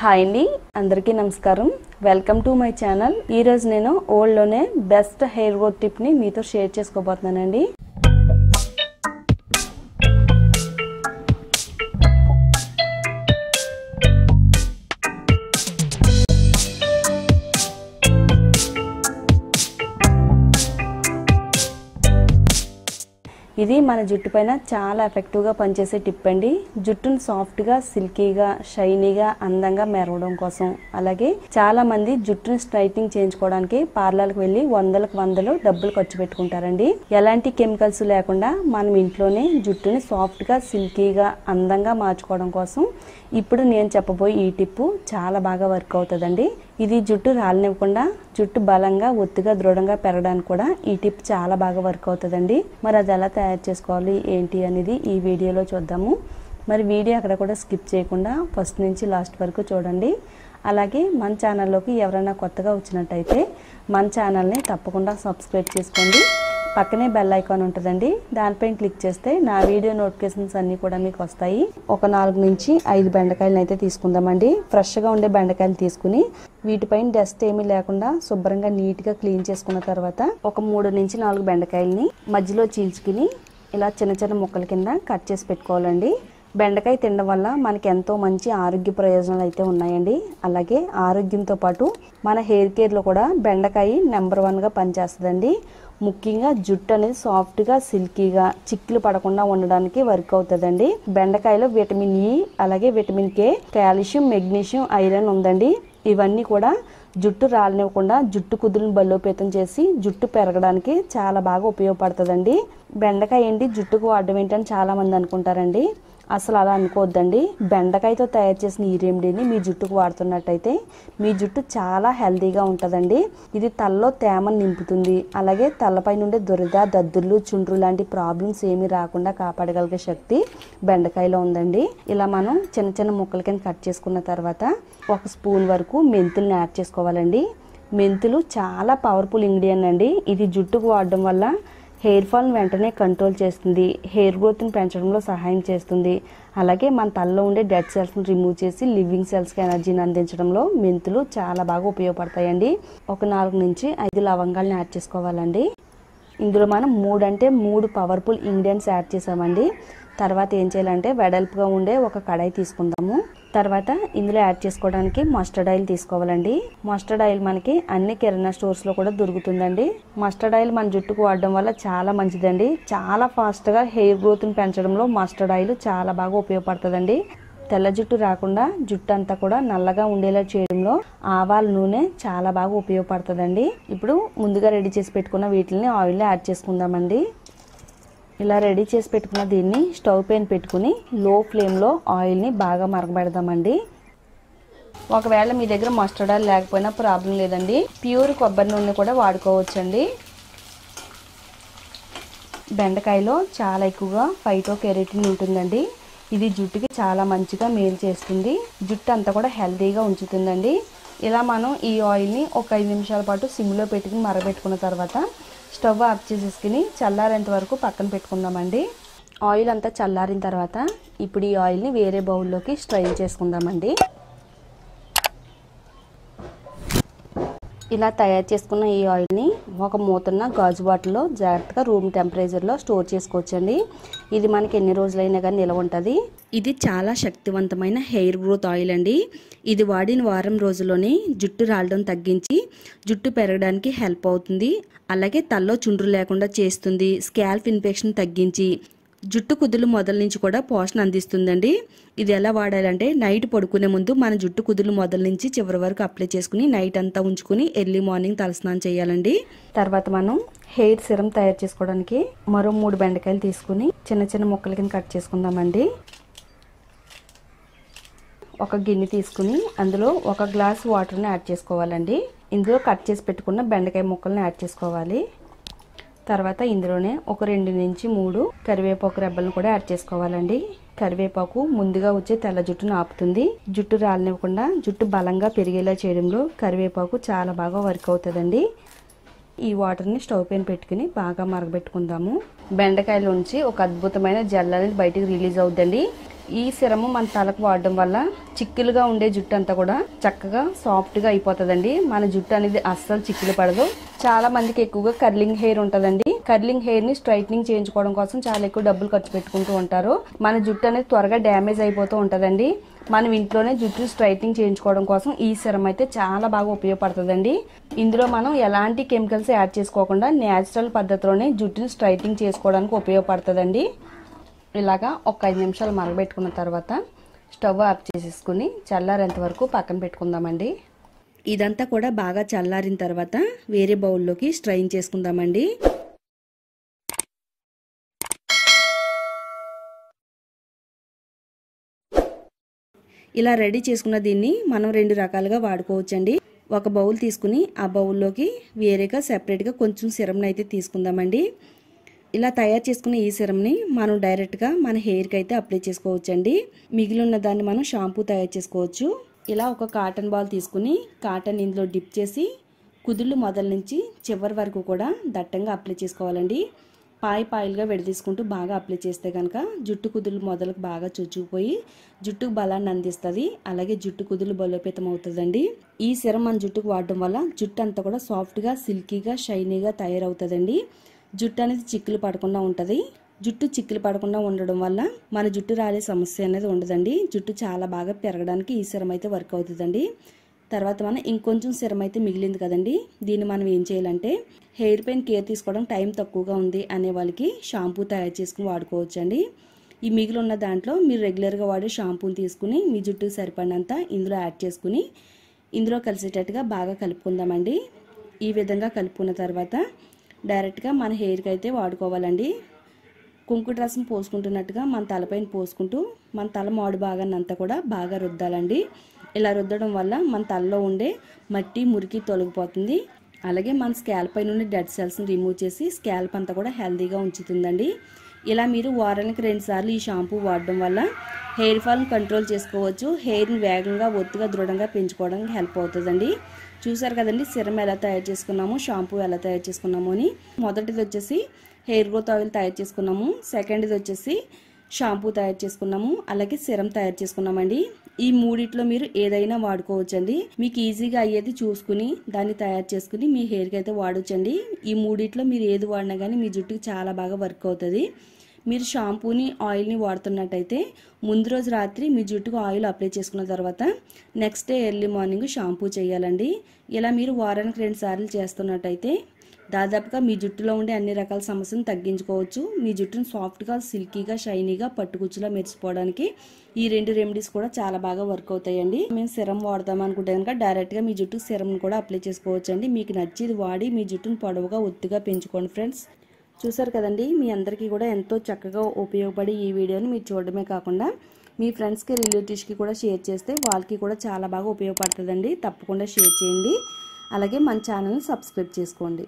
Hi అండి, అందరికీ నమస్కారం. Welcome to my channel. ఈరోజు నేను ఓల్డ్లోనే బెస్ట్ హెయిర్ గ్రోత్ టిప్ని మీతో షేర్ చేసుకోబోతున్నానండి. ఇది మన జుట్టు పైన చాలా ఎఫెక్టివ్గా పనిచేసే టిప్ అండి. జుట్టును సాఫ్ట్గా, సిల్కీగా, షైనీగా, అందంగా మెరవడం కోసం, అలాగే చాలా మంది జుట్టును స్ట్రైట్నింగ్ చేయించుకోవడానికి పార్లర్కి వెళ్ళి వందలు డబ్బులు ఖర్చు పెట్టుకుంటారండి. ఎలాంటి కెమికల్స్ లేకుండా మనం ఇంట్లోనే జుట్టుని సాఫ్ట్గా, సిల్కీగా, అందంగా మార్చుకోవడం కోసం ఇప్పుడు నేను చెప్పబోయే ఈ టిప్పు చాలా బాగా వర్క్ అవుతుందండి. ఇది జుట్టు రాలనివ్వకుండా, జుట్టు బలంగా, ఒత్తుగా, దృఢంగా పెరగడానికి కూడా ఈ టిప్ చాలా బాగా వర్క్ అవుతుందండి. మరి అది ఎలా తయారు చేసుకోవాలి ఏంటి అనేది ఈ వీడియోలో చూద్దాము. మరి వీడియో అక్కడ కూడా స్కిప్ చేయకుండా ఫస్ట్ నుంచి లాస్ట్ వరకు చూడండి. అలాగే మన ఛానల్లోకి ఎవరైనా కొత్తగా వచ్చినట్టయితే మన ఛానల్ని తప్పకుండా సబ్స్క్రైబ్ చేసుకోండి. పక్కనే బెల్ ఐకాన్ ఉంటుందండి, దానిపైన క్లిక్ చేస్తే నా వీడియో నోటిఫికేషన్స్ అన్నీ కూడా మీకు వస్తాయి. ఒక 4 నుంచి 5 బెండకాయలను అయితే తీసుకుందామండి. ఫ్రెష్గా ఉండే బెండకాయలు తీసుకుని వీటిపైన డస్ట్ ఏమీ లేకుండా శుభ్రంగా నీట్గా క్లీన్ చేసుకున్న తర్వాత ఒక 3 నుంచి 4 బెండకాయలని మధ్యలో చీల్చుకుని ఇలా చిన్న చిన్న ముక్కల కింద కట్ చేసి పెట్టుకోవాలండి. బెండకాయ తినడం వల్ల మనకి ఎంతో మంచి ఆరోగ్య ప్రయోజనాలు అయితే ఉన్నాయండి. అలాగే ఆరోగ్యంతో పాటు మన హెయిర్ కేర్లో కూడా బెండకాయ నెంబర్ 1గా పనిచేస్తుందండి. ముఖ్యంగా జుట్టు అనేది సాఫ్ట్గా, సిల్కీగా, చిక్కులు పడకుండా ఉండడానికి వర్క్ అవుతుందండి. బెండకాయలో విటమిన్ ఇ, అలాగే vitamin K, calcium, magnesium, iron ఉందండి. ఇవన్నీ కూడా జుట్టు రాలనివ్వకుండా, జుట్టు కుదురుని బలోపేతం చేసి జుట్టు పెరగడానికి చాలా బాగా ఉపయోగపడుతుందండి. బెండకాయ ఏంటి జుట్టుకు వాడడం ఏంటని చాలా మంది అనుకుంటారండి. అసలు అలా అనుకోవద్దండి. బెండకాయతో తయారు చేసిన ఈ రెమెడీని మీ జుట్టుకు వాడుతున్నట్టయితే మీ జుట్టు చాలా హెల్తీగా ఉంటుందండి. ఇది తలలో తేమను నింపుతుంది. అలాగే తలపై నుండి దురద, దద్దుర్లు, చుండ్రు లాంటి ప్రాబ్లమ్స్ ఏమీ రాకుండా కాపాడగలిగే శక్తి బెండకాయలో ఉందండి. ఇలా మనం చిన్న చిన్న ముక్కల కింద కట్ చేసుకున్న తర్వాత 1 స్పూన్ వరకు మెంతులను యాడ్ చేసుకోవాలండి. మెంతులు చాలా పవర్ఫుల్ ఇంగ్రీడియంట్ అండి. ఇది జుట్టుకు వాడడం వల్ల హెయిర్ ఫాల్ని వెంటనే కంట్రోల్ చేస్తుంది, హెయిర్ గ్రోత్ని పెంచడంలో సహాయం చేస్తుంది. అలాగే మన తలలో ఉండే డెడ్ సెల్స్ని రిమూవ్ చేసి లివింగ్ సెల్స్కి ఎనర్జీని అందించడంలో మెంతులు చాలా బాగా ఉపయోగపడతాయండి. ఒక 4 నుంచి 5 లవంగాలను యాడ్ చేసుకోవాలండి. ఇందులో మనం 3 పవర్ఫుల్ ఇంగ్రీడియంట్స్ యాడ్ చేసామండి. తర్వాత ఏం చేయాలంటే వెడల్పుగా ఉండే ఒక కడాయి తీసుకుందాము. తర్వాత ఇందులో యాడ్ చేసుకోవడానికి మస్టర్డ్ ఆయిల్ తీసుకోవాలండి. మస్టర్డ్ ఆయిల్ మనకి అన్ని కిరాణా స్టోర్స్లో కూడా దొరుకుతుందండి. మస్టర్డ్ ఆయిల్ మన జుట్టుకు వాడడం వల్ల చాలా మంచిదండి. చాలా ఫాస్ట్గా హెయిర్ గ్రోత్ని పెంచడంలో మస్టర్డ్ ఆయిల్ చాలా బాగా ఉపయోగపడుతుందండి. తెల్ల జుట్టు రాకుండా జుట్టు అంతా కూడా నల్లగా ఉండేలా చేయడంలో ఆవాల నూనె చాలా బాగా ఉపయోగపడుతుందండి. ఇప్పుడు ముందుగా రెడీ చేసి పెట్టుకున్న వీటిని ఆయిల్లో యాడ్ చేసుకుందామండి. ఇలా రెడీ చేసి పెట్టుకున్న దీన్ని స్టవ్ పైన పెట్టుకుని లో ఫ్లేమ్లో ఆయిల్ని బాగా మరగబెడదామండి. ఒకవేళ మీ దగ్గర మస్టర్డ్ ఆయిల్ లేకపోయినా ప్రాబ్లం లేదండి, ప్యూర్ కొబ్బరి నూనె కూడా వాడుకోవచ్చండి. బెండకాయలో చాలా ఎక్కువగా ఫైటోకెరటిన్ ఉంటుందండి. ఇది జుట్టుకి చాలా మంచిగా మేలు చేస్తుంది, జుట్టు అంతా కూడా హెల్తీగా ఉంచుతుందండి. ఇలా మనం ఈ ఆయిల్ని ఒక 5 నిమిషాల పాటు సిమ్లో పెట్టుకుని మరగబెట్టుకున్న తర్వాత స్టవ్ ఆఫ్ చేసేసుకుని చల్లారేంత వరకు పక్కన పెట్టుకుందామండి. ఆయిల్ అంతా చల్లారిన తర్వాత ఇప్పుడు ఈ ఆయిల్ని వేరే బౌల్లోకి స్ట్రైన్ చేసుకుందామండి. ఇలా తయారు చేసుకున్న ఈ ఆయిల్ని ఒక మూతన్న గాజు బాటిల్లో జాగ్రత్తగా రూమ్ టెంపరేచర్లో స్టోర్ చేసుకోవచ్చండి. ఇది మనకి ఎన్ని రోజులైనా కానీ నిల్వ ఉంటుంది. ఇది చాలా శక్తివంతమైన హెయిర్ గ్రోత్ ఆయిల్ అండి. ఇది వాడిన వారం రోజుల్లోనే జుట్టు రాలడం తగ్గించి జుట్టు పెరగడానికి హెల్ప్ అవుతుంది. అలాగే తలలో చుండ్రు లేకుండా చేస్తుంది. స్కాల్ప్ ఇన్ఫెక్షన్ తగ్గించి జుట్టు కుదులు మొదల నుంచి కూడా పోషణ అందిస్తుందండి. ఇది ఎలా వాడాలంటే నైట్ పడుకునే ముందు మన జుట్టు కుదులు మొదల నుంచి చివరి వరకు అప్లై చేసుకుని నైట్ అంతా ఉంచుకుని ఎర్లీ మార్నింగ్ తలస్నానం చేయాలండి. తర్వాత మనం హెయిర్ సిరం తయారు చేసుకోవడానికి మరో 3 బెండకాయలు తీసుకుని చిన్న చిన్న ముక్కల కింద కట్ చేసుకుందామండి. ఒక గిన్నె తీసుకుని అందులో 1 గ్లాస్ వాటర్ని యాడ్ చేసుకోవాలండి. ఇందులో కట్ చేసి పెట్టుకున్న బెండకాయ ముక్కలను యాడ్ చేసుకోవాలి. తర్వాత ఇందులోనే ఒక 2 నుంచి 3 కరివేపాకు రెబ్బలను కూడా యాడ్ చేసుకోవాలండి. కరివేపాకు ముందుగా వచ్చే తెల్ల జుట్టును ఆపుతుంది. జుట్టు రాలనివ్వకుండా జుట్టు బలంగా పెరిగేలా చేయడంలో కరివేపాకు చాలా బాగా వర్క్ అవుతుందండి. ఈ వాటర్ని స్టవ్ పైన పెట్టుకుని బాగా మరగబెట్టుకుందాము. బెండకాయలోంచి ఒక అద్భుతమైన జెల్ అనేది బయటికి రిలీజ్ అవుతుందండి. ఈ సిరము మన తలకు వాడడం వల్ల చిక్కులుగా ఉండే జుట్టు అంతా కూడా చక్కగా సాఫ్ట్గా అయిపోతుందండి. మన జుట్టు అనేది అస్సలు చిక్కులు పడదు. చాలా మందికి ఎక్కువగా కర్లింగ్ హెయిర్ ఉంటుందండి. కర్లింగ్ హెయిర్ ని స్ట్రైట్నింగ్ చేయించుకోవడం కోసం చాలా ఎక్కువ డబ్బులు ఖర్చు పెట్టుకుంటూ ఉంటారు. మన జుట్టు అనేది త్వరగా డ్యామేజ్ అయిపోతూ ఉంటుందండి. మనం ఇంట్లోనే జుట్టు స్ట్రైట్నింగ్ చేయించుకోవడం కోసం ఈ సిరం అయితే చాలా బాగా ఉపయోగపడుతుందండి. ఇందులో మనం ఎలాంటి కెమికల్స్ యాడ్ చేసుకోకుండా న్యాచురల్ పద్ధతిలోనే జుట్టుని స్ట్రైట్నింగ్ చేసుకోవడానికి ఉపయోగపడుతుందండి. ఇలాగా ఒక 5 నిమిషాలు మరగబెట్టుకున్న తర్వాత స్టవ్ ఆఫ్ చేసేసుకుని చల్లారేంత వరకు పక్కన పెట్టుకుందామండి. ఇదంతా కూడా బాగా చల్లారిన తర్వాత వేరే బౌల్లోకి స్ట్రైన్ చేసుకుందామండి. ఇలా రెడీ చేసుకున్న దీన్ని మనం 2 రకాలుగా వాడుకోవచ్చండి. ఒక బౌల్ తీసుకుని ఆ బౌల్లోకి వేరేగా సెపరేట్గా కొంచెం సిరంని అయితే తీసుకుందామండి. ఇలా తయారు చేసుకున్న ఈ సిరంని మనం డైరెక్ట్గా మన హెయిర్కి అయితే అప్లై చేసుకోవచ్చండి. మిగిలి ఉన్న దాన్ని మనం షాంపూ తయారు చేసుకోవచ్చు. ఇలా ఒక కాటన్ బాల్ తీసుకుని కాటన్ ఇందులో డిప్ చేసి కుదుళ్ళు మొదల నుంచి చివరి వరకు కూడా దట్టంగా అప్లై చేసుకోవాలండి. పాయిలుగా విడదీసుకుంటూ బాగా అప్లై చేస్తే కనుక జుట్టు కుదుళ్ళు మొదలకు బాగా చొచ్చుకుపోయి జుట్టుకు బలాన్ని అందిస్తుంది. అలాగే జుట్టు కుదుళ్ళు బలోపేతం అవుతుందండి. ఈ సిరం మన జుట్టుకు వాడడం వల్ల జుట్టు అంతా కూడా సాఫ్ట్గా, సిల్కీగా, షైనీగా తయారవుతుందండి. జుట్టు అనేది చిక్కులు పడకుండా ఉంటుంది. జుట్టు చిక్కులు పడకుండా ఉండడం వల్ల మన జుట్టు రాలే సమస్య అనేది ఉండదండి. జుట్టు చాలా బాగా పెరగడానికి ఈ సిరం అయితే వర్క్ అవుతుందండి. తర్వాత మనం ఇంకొంచెం సిరం అయితే మిగిలింది కదండి, దీన్ని మనం ఏం చేయాలంటే హెయిర్ పైన కేర్ తీసుకోవడం టైం తక్కువగా ఉంది అనే వాళ్ళకి షాంపూ తయారు చేసుకుని వాడుకోవచ్చండి. ఈ మిగిలి ఉన్న దాంట్లో మీరు రెగ్యులర్గా వాడే షాంపూని తీసుకుని మీ జుట్టుకు సరిపడినంత ఇందులో యాడ్ చేసుకుని ఇందులో కలిసేటట్టుగా బాగా కలుపుకుందామండి. ఈ విధంగా కలుపుకున్న తర్వాత డైరెక్ట్గా మన హెయిర్కి అయితే వాడుకోవాలండి. కుంకుడు రసం పోసుకుంటున్నట్టుగా మన తలపైన పోసుకుంటూ మన తల మాడు భాగాన్ని అంతా కూడా బాగా రుద్దాలండి. ఇలా రుద్దడం వల్ల మన తలలో ఉండే మట్టి, మురికి తొలగిపోతుంది. అలాగే మన స్కాల్ప్ పైన ఉండే డెడ్ సెల్స్ని రిమూవ్ చేసి స్కాల్ప్ అంతా కూడా హెల్తీగా ఉంచుతుందండి. ఇలా మీరు వారానికి 2 సార్లు ఈ షాంపూ వాడడం వల్ల హెయిర్ ఫాల్ని కంట్రోల్ చేసుకోవచ్చు. హెయిర్ని వేగంగా, ఒత్తుగా, దృఢంగా పెంచుకోవడానికి హెల్ప్ అవుతుందండి. చూసారు కదండి సిరం ఎలా తయారు చేసుకున్నాము, షాంపూ ఎలా తయారు చేసుకున్నాము అని. మొదటిది వచ్చేసి హెయిర్ గ్రోత్ ఆయిల్ తయారు చేసుకున్నాము. సెకండ్ది వచ్చేసి షాంపూ తయారు చేసుకున్నాము. అలాగే సిరం తయారు చేసుకున్నామండి. ఈ మూడిట్లో మీరు ఏదైనా వాడుకోవచ్చండి. మీకు ఈజీగా అయ్యేది చూసుకుని దాన్ని తయారు చేసుకుని మీ హెయిర్కి అయితే వాడొచ్చండి. ఈ మూడిట్లో మీరు ఏది వాడినా కానీ మీ జుట్టుకి చాలా బాగా వర్క్ అవుతుంది. మీరు షాంపూని, ఆయిల్ని వాడుతున్నట్టయితే ముందు రోజు రాత్రి మీ జుట్టుకు ఆయిల్ అప్లై చేసుకున్న తర్వాత next day early morning shampoo చేయాలండి. ఇలా మీరు వారానికి 2 సార్లు చేస్తున్నట్టయితే దాదాపుగా మీ జుట్టులో ఉండే అన్ని రకాల సమస్యలను తగ్గించుకోవచ్చు. మీ జుట్టును సాఫ్ట్గా, సిల్కీగా, షైనీగా, పట్టుకుచ్చులా మెరిసిపోవడానికి ఈ 2 రెమెడీస్ కూడా చాలా బాగా వర్క్ అవుతాయండి. మేము సిరం వాడదాం అనుకుంటే కనుక డైరెక్ట్గా మీ జుట్టుకు సిరం కూడా అప్లై చేసుకోవచ్చండి. మీకు నచ్చేది వాడి మీ జుట్టును పొడవుగా, ఒత్తుగా పెంచుకోండి ఫ్రెండ్స్. చూసారు కదండి, మీ అందరికీ కూడా ఎంతో చక్కగా ఉపయోగపడి ఈ వీడియోని మీరు చూడడమే కాకుండా మీ ఫ్రెండ్స్కి, రిలేటివ్స్కి కూడా షేర్ చేస్తే వాళ్ళకి కూడా చాలా బాగా ఉపయోగపడుతుందండి. తప్పకుండా షేర్ చేయండి. అలాగే మన ఛానల్ని సబ్స్క్రైబ్ చేసుకోండి.